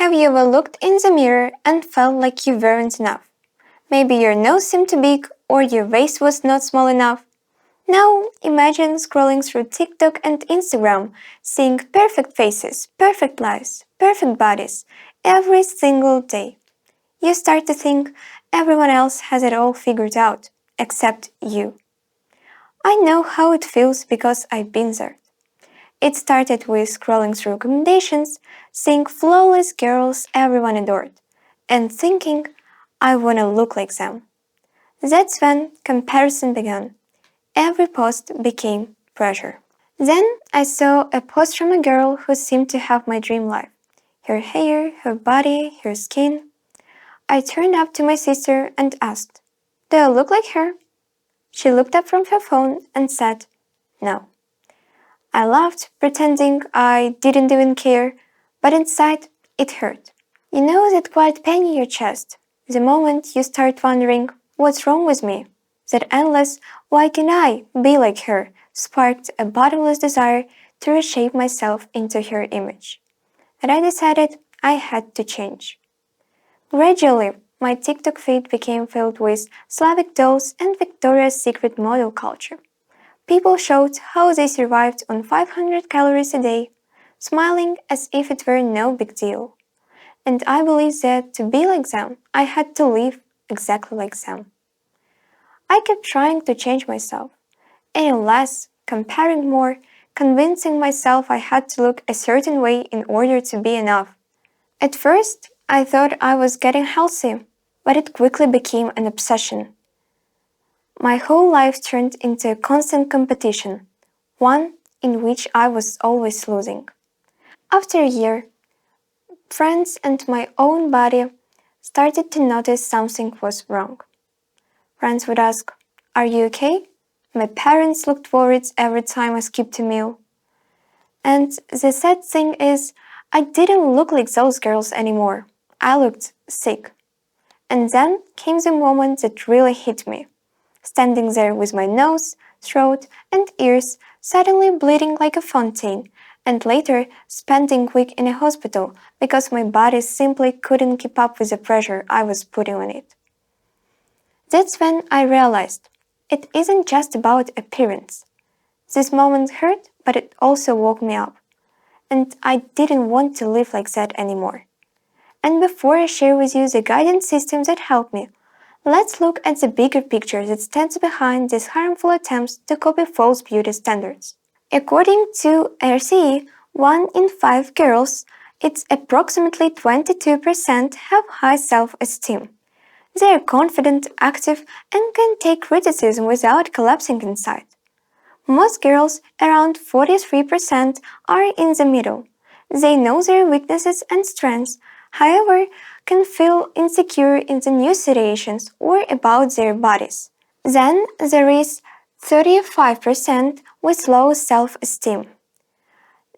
Have you ever looked in the mirror and felt like you weren't enough? Maybe your nose seemed too big or your waist was not small enough. Now imagine scrolling through TikTok and Instagram, seeing perfect faces, perfect lives, perfect bodies every single day. You start to think everyone else has it all figured out, except you. I know how it feels because I've been there. It started with scrolling through recommendations, seeing flawless girls everyone adored, and thinking, I wanna look like them. That's when comparison began. Every post became pressure. Then I saw a post from a girl who seemed to have my dream life. Her hair, her body, her skin. I turned up to my sister and asked, Do I look like her? She looked up from her phone and said, No. I laughed, pretending I didn't even care, but inside it hurt. You know that quiet pain in your chest, the moment you start wondering, what's wrong with me? That endless, why can't I be like her, sparked a bottomless desire to reshape myself into her image. And I decided I had to change. Gradually, my TikTok feed became filled with Slavic dolls and Victoria's Secret model culture. People showed how they survived on 500 calories a day, smiling as if it were no big deal. And I believed that to be like them, I had to live exactly like them. I kept trying to change myself, eating less, comparing more, convincing myself I had to look a certain way in order to be enough. At first, I thought I was getting healthy, but it quickly became an obsession. My whole life turned into a constant competition, one in which I was always losing. After a year, friends and my own body started to notice something was wrong. Friends would ask, Are you okay? My parents looked worried every time I skipped a meal. And the sad thing is, I didn't look like those girls anymore. I looked sick. And then came the moment that really hit me. Standing there with my nose, throat, and ears suddenly bleeding like a fountain, and later spending a week in a hospital because my body simply couldn't keep up with the pressure I was putting on it. That's when I realized it isn't just about appearance. This moment hurt, but it also woke me up. And I didn't want to live like that anymore. And before I share with you the guidance system that helped me, let's look at the bigger picture that stands behind these harmful attempts to copy false beauty standards. According to RCE, 1 in 5 girls, it's approximately 22%, have high self-esteem. They are confident, active, and can take criticism without collapsing inside. Most girls, around 43%, are in the middle. They know their weaknesses and strengths, however, can feel insecure in the new situations or about their bodies. Then there is 35% with low self-esteem.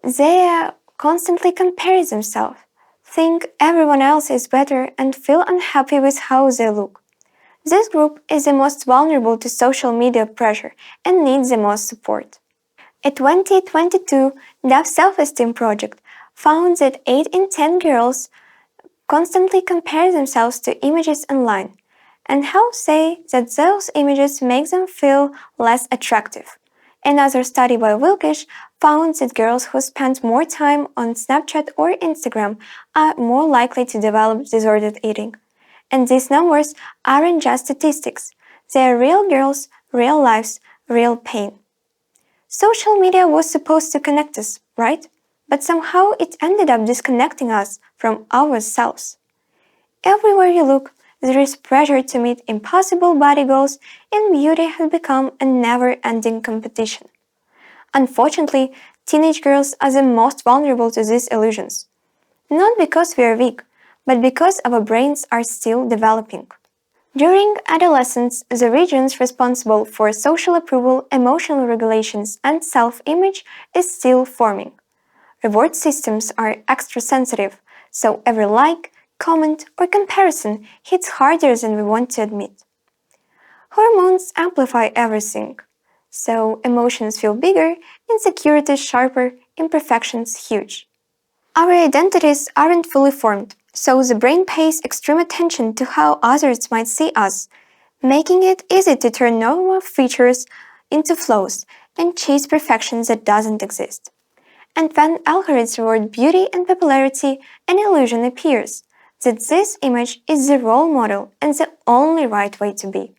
They constantly compare themselves, think everyone else is better, and feel unhappy with how they look. This group is the most vulnerable to social media pressure and needs the most support. A 2022 Dove Self-Esteem Project found that 8 in 10 girls constantly compare themselves to images online, and how say that those images make them feel less attractive. Another study by Wilkish found that girls who spend more time on Snapchat or Instagram are more likely to develop disordered eating. And these numbers aren't just statistics. They are real girls, real lives, real pain. Social media was supposed to connect us, right? But somehow it ended up disconnecting us from ourselves. Everywhere you look, there is pressure to meet impossible body goals, and beauty has become a never-ending competition. Unfortunately, teenage girls are the most vulnerable to these illusions. Not because we are weak, but because our brains are still developing. During adolescence, the regions responsible for social approval, emotional regulations, and self-image is still forming. Reward systems are extra sensitive, so every like, comment, or comparison hits harder than we want to admit. Hormones amplify everything, so emotions feel bigger, insecurities sharper, imperfections huge. Our identities aren't fully formed, So the brain pays extreme attention to how others might see us, making it easy to turn normal features into flaws and chase perfection that doesn't exist. And when algorithms reward beauty and popularity, an illusion appears that this image is the role model and the only right way to be.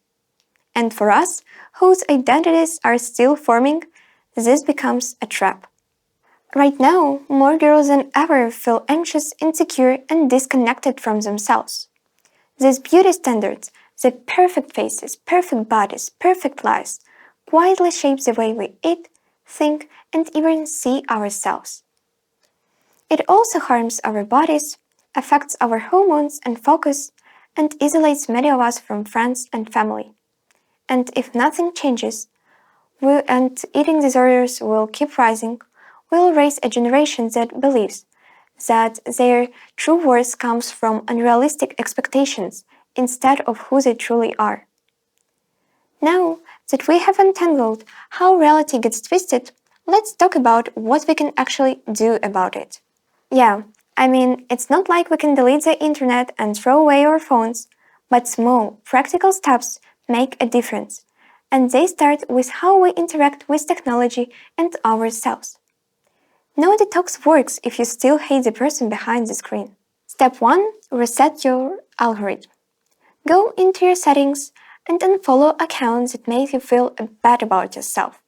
And for us, whose identities are still forming, this becomes a trap. Right now, more girls than ever feel anxious, insecure, and disconnected from themselves. These beauty standards, the perfect faces, perfect bodies, perfect lives, quietly shape the way we eat, think, and even see ourselves. It also harms our bodies, affects our hormones and focus, and isolates many of us from friends and family. And if nothing changes, and eating disorders will keep rising, we'll raise a generation that believes that their true worth comes from unrealistic expectations instead of who they truly are. Now that we have untangled how reality gets twisted, let's talk about what we can actually do about it. Yeah, I mean, it's not like we can delete the internet and throw away our phones, but small, practical steps make a difference. And they start with how we interact with technology and ourselves. No detox works if you still hate the person behind the screen. Step 1. Reset your algorithm. Go into your settings and unfollow accounts that make you feel bad about yourself.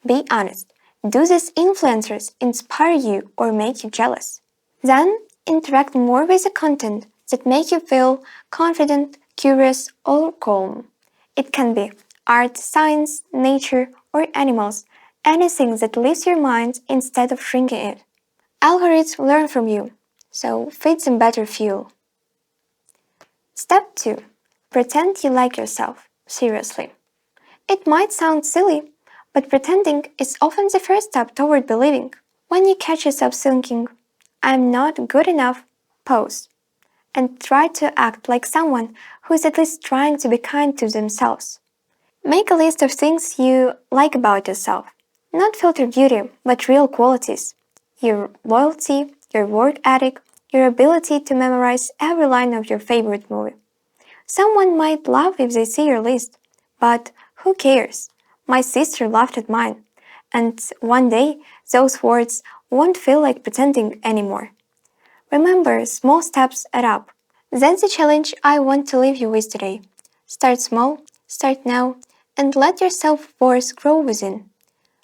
Be honest. Do these influencers inspire you or make you jealous? Then, interact more with the content that make you feel confident, curious, or calm. It can be art, science, nature, or animals, anything that lifts your mind instead of shrinking it. Algorithms learn from you, so feed them better fuel. Step 2. Pretend you like yourself, seriously. It might sound silly, but pretending is often the first step toward believing. When you catch yourself thinking, I'm not good enough, pause and try to act like someone who is at least trying to be kind to themselves. Make a list of things you like about yourself. Not filtered beauty, but real qualities. Your loyalty, your work ethic, your ability to memorize every line of your favorite movie. Someone might laugh if they see your list, but who cares? My sister laughed at mine, and one day those words won't feel like pretending anymore. Remember, small steps add up. That's the challenge I want to leave you with today. Start small, start now, and let your self-worth grow within.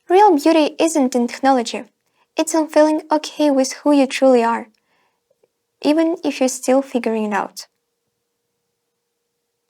Real beauty isn't in technology. It's in feeling okay with who you truly are, even if you're still figuring it out.